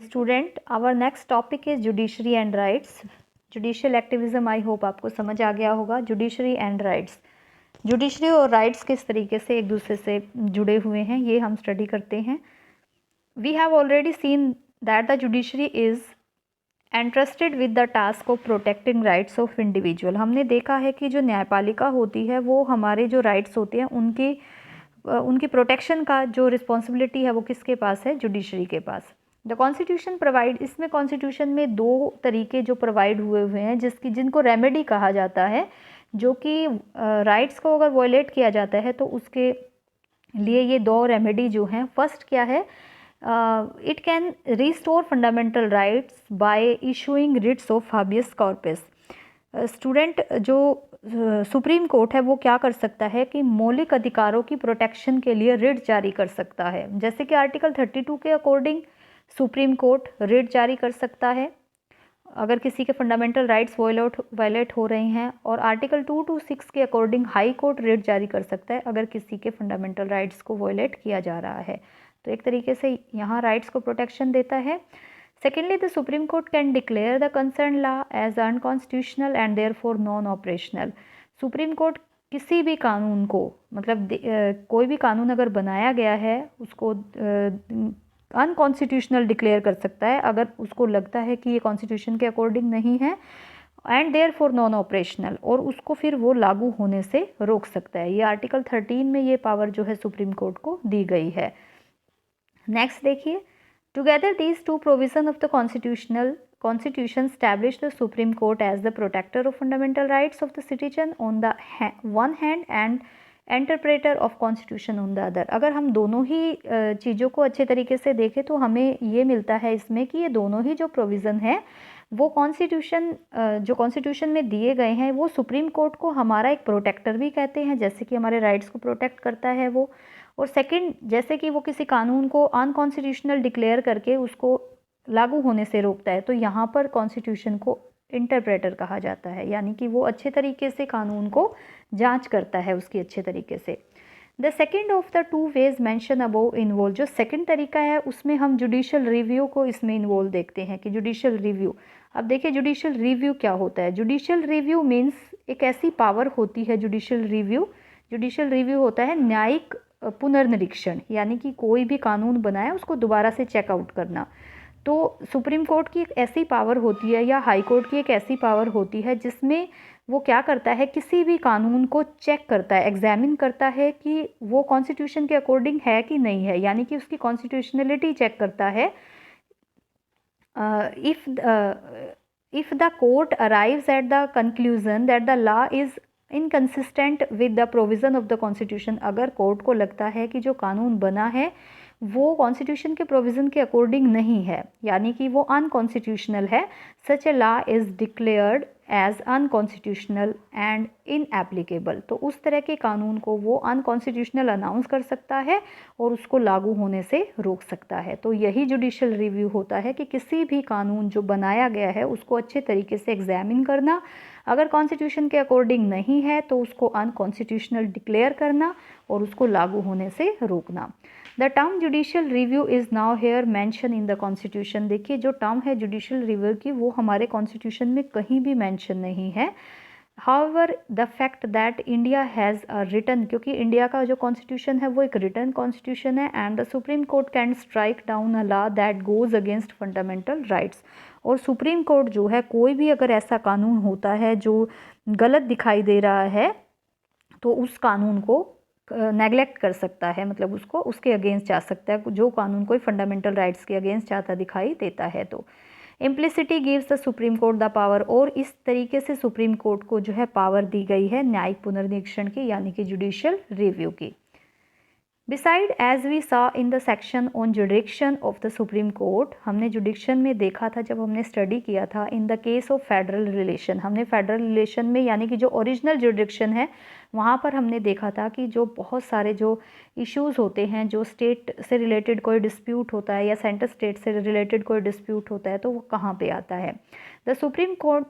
Student, our next topic is judiciary and rights. Judicial activism I hope आपको समझ आ गया होगा। जुडिशरी एंड राइट्स, जुडिशरी और राइट्स किस तरीके से एक दूसरे से जुड़े हुए हैं ये हम स्टडी करते हैं। We have already seen that the judiciary is entrusted with the task of protecting rights of individual. हमने देखा है कि जो न्यायपालिका होती है वो हमारे जो राइट्स होते हैं उनकी प्रोटेक्शन का जो रिस्पॉन्सिबिलिटी है वो किसके पास है? जुडिशरी के पास। द कॉन्स्टिट्यूशन प्रोवाइड, इसमें कॉन्स्टिट्यूशन में दो तरीके जो प्रोवाइड हुए हैं जिनको रेमेडी कहा जाता है, जो कि राइट्स को अगर वॉयलेट किया जाता है तो उसके लिए ये दो रेमेडी जो हैं, फर्स्ट क्या है? It can restore fundamental rights by issuing writs of habeas corpus. Student, जो सुप्रीम कोर्ट है वो क्या कर सकता है कि मौलिक अधिकारों की प्रोटेक्शन के लिए रिट जारी कर सकता है। जैसे कि आर्टिकल 32 के अकॉर्डिंग सुप्रीम कोर्ट रिट जारी कर सकता है अगर किसी के फंडामेंटल राइट्स वायलेट हो रहे हैं, और आर्टिकल 226 के अकॉर्डिंग हाई कोर्ट रिट जारी कर सकता है अगर किसी के फंडामेंटल राइट्स को वायलेट किया जा रहा है। तो एक तरीके से यहाँ राइट्स को प्रोटेक्शन देता है। Secondly, the supreme court can declare the concern law as unconstitutional and therefore non operational. Supreme court किसी भी कानून को, मतलब कोई भी कानून अगर बनाया गया है उसको अनकॉन्स्टिट्यूशनल डिक्लेयर कर सकता है अगर उसको लगता है कि ये कॉन्स्टिट्यूशन के अकॉर्डिंग नहीं है, एंड देयरफॉर नॉन ऑपरेशनल, और उसको फिर वो लागू होने से रोक सकता है। ये आर्टिकल 13 में ये पावर जो है सुप्रीम कोर्ट को दी गई है। नेक्स्ट देखिए, together these two provision of the Constitution established the Supreme Court as the protector of fundamental rights of the citizen on the one hand and interpreter of constitution on the other. अगर हम दोनों ही चीज़ों को अच्छे तरीके से देखें तो हमें ये मिलता है इसमें कि ये दोनों ही जो प्रोविज़न है वो जो कॉन्स्टिट्यूशन में दिए गए हैं वो सुप्रीम कोर्ट को हमारा एक प्रोटेक्टर भी कहते हैं, जैसे कि हमारे राइट्स को प्रोटेक्ट करता है वो। और सेकंड, जैसे कि वो किसी कानून को अनकॉन्स्टिट्यूशनल डिक्लेयर करके उसको लागू होने से रोकता है, तो यहाँ पर कॉन्स्टिट्यूशन को इंटरप्रेटर कहा जाता है, यानी कि वो अच्छे तरीके से कानून को जांच करता है उसकी अच्छे तरीके से। The second of the two ways mention above involve, जो सेकेंड तरीका है उसमें हम जुडिशियल रिव्यू को इसमें इन्वॉल्व देखते हैं कि जुडिशियल रिव्यू। अब देखिए जुडिशियल रिव्यू क्या होता है। जुडिशियल रिव्यू मीन्स एक ऐसी पावर होती है जुडिशियल रिव्यू होता है न्यायिक पुनर्निरीक्षण, यानी कि कोई भी कानून बनाया उसको दोबारा से चेकआउट करना। तो सुप्रीम कोर्ट की एक ऐसी पावर होती है या हाई कोर्ट की एक ऐसी पावर होती है जिसमें वो क्या करता है, किसी भी कानून को चेक करता है, एग्जामिन करता है कि वो कॉन्स्टिट्यूशन के अकॉर्डिंग है कि नहीं है, यानी कि उसकी कॉन्स्टिट्यूशनलिटी चेक करता है। If the court arrives at the conclusion that the law is inconsistent with the provision of the constitution, अगर कोर्ट को लगता है कि जो कानून बना है वो कॉन्स्टिट्यूशन के प्रोविज़न के अकॉर्डिंग नहीं है, यानी कि वो अनकॉन्स्टिट्यूशनल है, such a law is declared as unconstitutional and inapplicable. तो उस तरह के कानून को वो अनकॉन्स्टिट्यूशनल अनाउंस कर सकता है और उसको लागू होने से रोक सकता है। तो यही जुडिशियल रिव्यू होता है कि किसी भी कानून जो बनाया गया है उसको अच्छे तरीके से एग्जामिन करना, अगर कॉन्स्टिट्यूशन के अकॉर्डिंग नहीं है तो उसको अनकॉन्स्टिट्यूशनल डिक्लेयर करना और उसको लागू होने से रोकना। The term judicial review is now here mention in the constitution. देखिए जो टर्म है जुडिशियल रिव्यू की वो हमारे कॉन्स्टिट्यूशन में कहीं भी मैंशन नहीं है। However the fact that India has a written, क्योंकि इंडिया का जो कॉन्स्टिट्यूशन है वो एक रिटन कॉन्स्टिट्यूशन है, and the supreme court can strike down a law that goes against fundamental rights. और सुप्रीम कोर्ट जो है कोई भी अगर ऐसा कानून होता है जो गलत दिखाई दे रहा है तो उस कानून को नेगलेक्ट कर सकता है, मतलब उसको उसके अगेंस्ट जा सकता है, जो कानून कोई फंडामेंटल राइट्स के अगेंस्ट जाता दिखाई देता है। तो implicitly gives the supreme court the power, और इस तरीके से सुप्रीम कोर्ट को जो है पावर दी गई है न्यायिक पुनर्निरीक्षण की, यानी कि जुडिशियल रिव्यू की। Beside as we saw in the section on jurisdiction of the supreme court, हमने जुडिक्शन में देखा था जब हमने स्टडी किया था in the case of federal relation, हमने फेडरल रिलेशन में यानी कि जो ओरिजिनल जुडिक्शन है वहाँ पर हमने देखा था कि जो बहुत सारे जो इश्यूज़ होते हैं, जो स्टेट से रिलेटेड कोई डिस्प्यूट होता है या सेंटर स्टेट से रिलेटेड कोई डिस्प्यूट होता है तो वो कहाँ पे आता है। The supreme court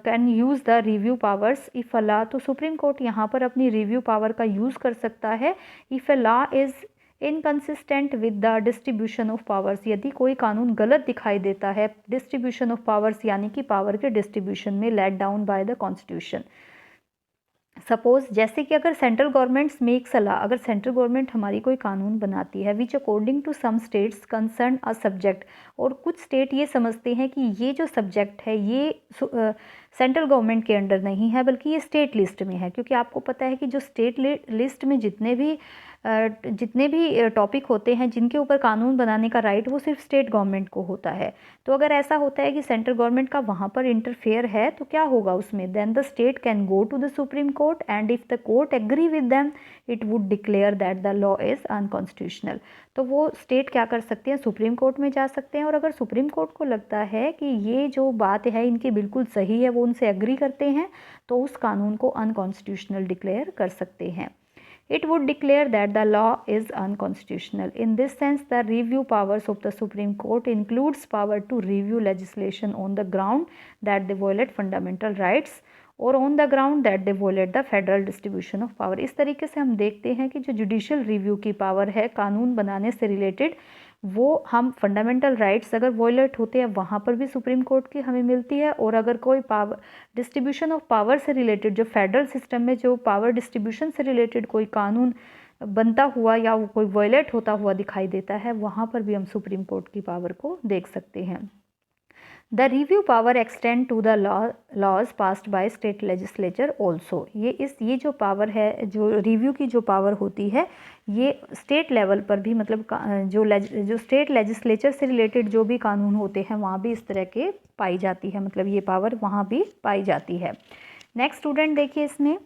can use the review powers if a law, तो सुप्रीम कोर्ट यहाँ पर अपनी रिव्यू पावर का यूज़ कर सकता है if a law is inconsistent with the distribution of powers, यदि कोई कानून गलत दिखाई देता है डिस्ट्रीब्यूशन ऑफ पावर्स यानी कि पावर के डिस्ट्रीब्यूशन में, laid down by the constitution. Suppose जैसे कि अगर central governments makes a law, अगर सेंट्रल गवर्नमेंट हमारी कोई कानून बनाती है which according to some states concern a subject, और कुछ स्टेट ये समझते हैं कि ये जो सब्जेक्ट है ये सेंट्रल गवर्नमेंट के अंडर नहीं है बल्कि ये स्टेट लिस्ट में है, क्योंकि आपको पता है कि जो स्टेट लिस्ट में जितने भी टॉपिक होते हैं जिनके ऊपर कानून बनाने का राइट वो सिर्फ स्टेट गवर्नमेंट को होता है। तो अगर ऐसा होता है कि सेंट्रल गवर्नमेंट का वहाँ पर इंटरफेयर है तो क्या होगा उसमें, then the state can go to the supreme court and if the court agree with them it would declare that the law is unconstitutional. तो वो स्टेट क्या कर सकते हैं, सुप्रीम कोर्ट में जा सकते हैं, और अगर सुप्रीम कोर्ट को लगता है कि ये जो बात है इनकी बिल्कुल सही है, वो उनसे एग्री करते हैं, तो उस कानून को अनकॉन्स्टिट्यूशनल डिक्लेयर कर सकते हैं। It would declare that the law is unconstitutional. In this sense, the review powers of the Supreme Court includes power to review legislation on the ground that they violate fundamental rights और on the ground that they violate the federal distribution of power। इस तरीके से हम देखते हैं कि जो judicial review की पावर है कानून बनाने से रिलेटेड, वो हम फंडामेंटल राइट्स अगर वॉयलेट होते हैं वहाँ पर भी सुप्रीम कोर्ट की हमें मिलती है, और अगर कोई पावर डिस्ट्रीब्यूशन ऑफ पावर से रिलेटेड, जो फेडरल सिस्टम में जो पावर डिस्ट्रीब्यूशन से रिलेटेड कोई कानून बनता हुआ या वो कोई वॉयलेट होता हुआ दिखाई देता है, वहाँ पर भी हम सुप्रीम कोर्ट की पावर को देख सकते हैं। The review power extend to the laws passed by state legislature also. ये जो पावर है, जो रिव्यू की जो पावर होती है, ये स्टेट लेवल पर भी, मतलब जो स्टेट लेजिस्लेचर से रिलेटेड जो भी कानून होते हैं वहाँ भी इस तरह के पाई जाती है, मतलब ये पावर वहाँ भी पाई जाती है। नेक्स्ट स्टूडेंट देखिए इसमें,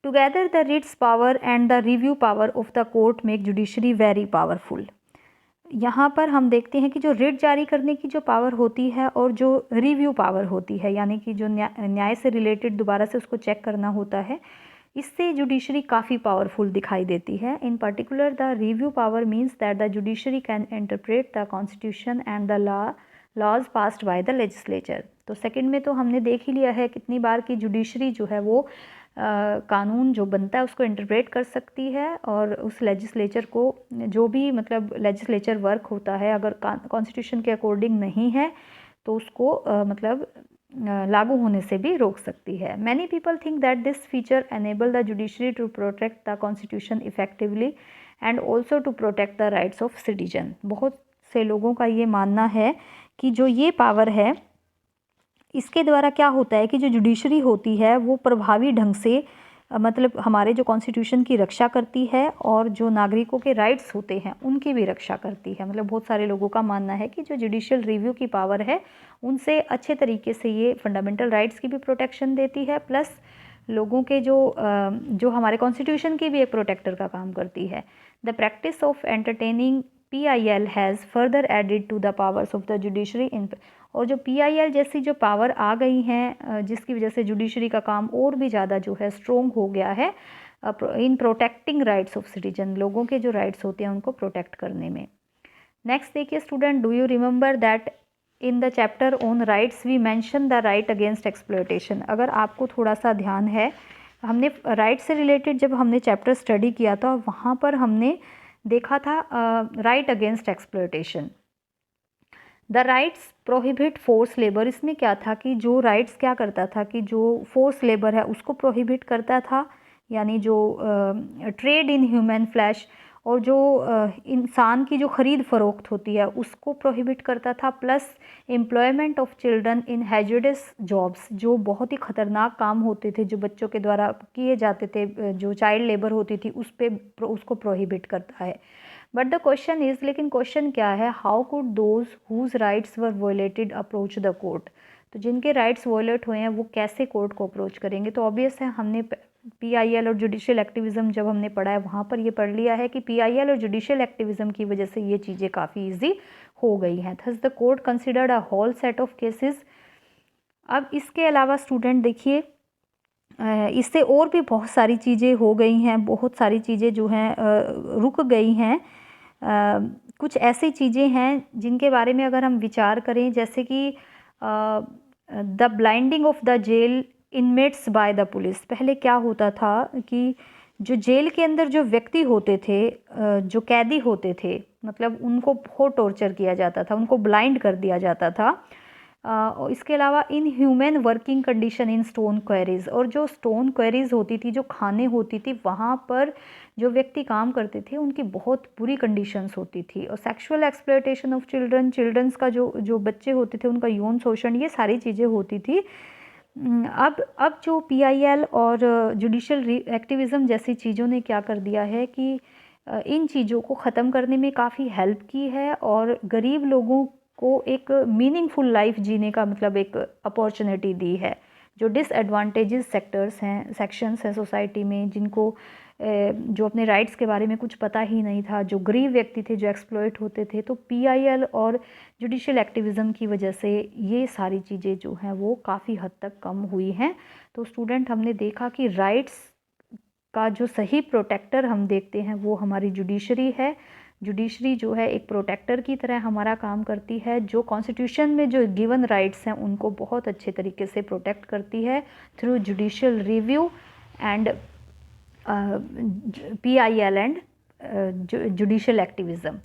together the writs power and the review power of the court make judiciary very powerful. यहाँ पर हम देखते हैं कि जो रिट जारी करने की जो पावर होती है और जो रिव्यू पावर होती है, यानी कि जो न्याय से रिलेटेड दोबारा से उसको चेक करना होता है, इससे जुडिशरी काफ़ी पावरफुल दिखाई देती है। In particular the review power means that the judiciary can interpret the constitution and the laws passed by the legislature. तो सेकंड में तो हमने देख ही लिया है कितनी बार की जुडिशरी जो है वो कानून जो बनता है उसको इंटरप्रेट कर सकती है, और उस लेजिस्लेचर को जो भी मतलब लेजिस्लेचर वर्क होता है अगर कॉन्स्टिट्यूशन के अकॉर्डिंग नहीं है तो उसको मतलब लागू होने से भी रोक सकती है। Many people think that this feature enable the judiciary to protect the constitution effectively and also to protect the rights of citizen. बहुत से लोगों का ये मानना है कि जो ये पावर है इसके द्वारा क्या होता है कि जो जुडिशरी होती है वो प्रभावी ढंग से मतलब हमारे जो कॉन्स्टिट्यूशन की रक्षा करती है और जो नागरिकों के राइट्स होते हैं उनकी भी रक्षा करती है। मतलब बहुत सारे लोगों का मानना है कि जो जुडिशियल रिव्यू की पावर है उनसे अच्छे तरीके से ये फंडामेंटल राइट्स की भी प्रोटेक्शन देती है, प्लस लोगों के जो हमारे कॉन्स्टिट्यूशन की भी एक प्रोटेक्टर का काम करती है। The practice of entertaining PIL has further added to the powers of the judiciary in, और जो PIL जैसी जो पावर आ गई हैं जिसकी वजह से जुडिशरी का काम और भी ज़्यादा जो है स्ट्रॉन्ग हो गया है in protecting rights of citizen, लोगों के जो राइट्स होते हैं उनको प्रोटेक्ट करने में। नेक्स्ट देखिए student, do you remember that in the chapter on rights we mention the right against exploitation. अगर आपको थोड़ा सा ध्यान है, हमने राइट से रिलेटेड जब हमने चैप्टर स्टडी किया था वहाँ पर हमने देखा था right against exploitation. The rights prohibit force labour. इसमें क्या था कि जो राइट्स क्या करता था कि जो फोर्स लेबर है उसको प्रोहिबिट करता था, यानी जो ट्रेड इन ह्यूमन फ्लैश और जो इंसान की जो ख़रीद फ़रोख्त होती है उसको प्रोहिबिट करता था, plus employment of children in hazardous jobs, जो बहुत ही ख़तरनाक काम होते थे जो बच्चों के द्वारा किए जाते थे, जो चाइल्ड लेबर होती थी उसको प्रोहिबिट करता है। बट द क्वेश्चन इज़, लेकिन क्वेश्चन क्या है, how could those whose rights were violated approach the court. तो जिनके राइट्स वायलेट हुए हैं वो कैसे कोर्ट को अप्रोच करेंगे। तो ऑब्वियस है हमने PIL और जुडिशियल एक्टिविज़म जब हमने पढ़ा है वहाँ पर ये पढ़ लिया है कि PIL और जुडिशियल एक्टिविज़म की वजह से ये चीज़ें काफ़ी ईजी हो गई हैं। Thus the court considered a whole set of cases. अब इसके अलावा स्टूडेंट देखिए इससे और भी बहुत सारी चीज़ें हो गई हैं, बहुत सारी चीज़ें जो हैं रुक गई हैं। कुछ ऐसी चीज़ें हैं जिनके बारे में अगर हम विचार करें, जैसे कि the blinding of the jail inmates by the police. पहले क्या होता था कि जो जेल के अंदर जो व्यक्ति होते थे, जो कैदी होते थे, मतलब उनको बहुत टॉर्चर किया जाता था, उनको ब्लाइंड कर दिया जाता था। और इसके अलावा in human working condition in stone queries, और जो स्टोन क्वेरीज होती थी, जो खाने होती थी, वहाँ पर जो व्यक्ति काम करते थे उनकी बहुत बुरी कंडीशंस होती थी। और सेक्सुअल एक्सप्लॉयटेशन ऑफ चिल्ड्रंस का जो बच्चे होते थे उनका यौन शोषण, ये सारी चीज़ें होती थी। अब जो पीआईएल और जुडिशल एक्टिविज़म जैसी चीज़ों ने क्या कर दिया है कि इन चीज़ों को ख़त्म करने में काफ़ी हेल्प की है, और गरीब लोगों को एक मीनिंगफुल लाइफ जीने का मतलब एक अपॉर्चुनिटी दी है। जो डिसएडवांटेजेस सेक्शंस हैं सोसाइटी में, जिनको जो अपने राइट्स के बारे में कुछ पता ही नहीं था, जो गरीब व्यक्ति थे, जो एक्सप्लॉइट होते थे, तो पीआईएल और जुडिशल एक्टिविज़म की वजह से ये सारी चीज़ें जो हैं वो काफ़ी हद तक कम हुई हैं। तो स्टूडेंट, हमने देखा कि राइट्स का जो सही प्रोटेक्टर हम देखते हैं वो हमारी जुडिशरी है। जुडिशरी जो है एक प्रोटेक्टर की तरह हमारा काम करती है, जो कॉन्स्टिट्यूशन में जो गिवन राइट्स हैं उनको बहुत अच्छे तरीके से प्रोटेक्ट करती है through judicial review and PIL and judicial activism.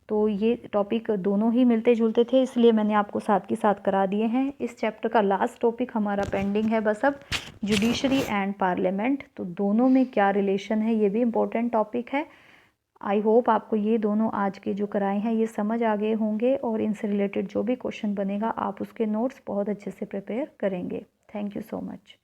तो ये टॉपिक दोनों ही मिलते जुलते थे, इसलिए मैंने आपको साथ के साथ करा दिए हैं। इस चैप्टर का लास्ट टॉपिक हमारा पेंडिंग है बस अब, जुडिशरी एंड पार्लियामेंट। तो दोनों में क्या रिलेशन है, ये भी इम्पोर्टेंट टॉपिक है। आई होप आपको ये दोनों आज के जो कराए हैं ये समझ आ गए होंगे, और इनसे रिलेटेड जो भी क्वेश्चन बनेगा आप उसके नोट्स बहुत अच्छे से प्रिपेयर करेंगे। Thank you so much.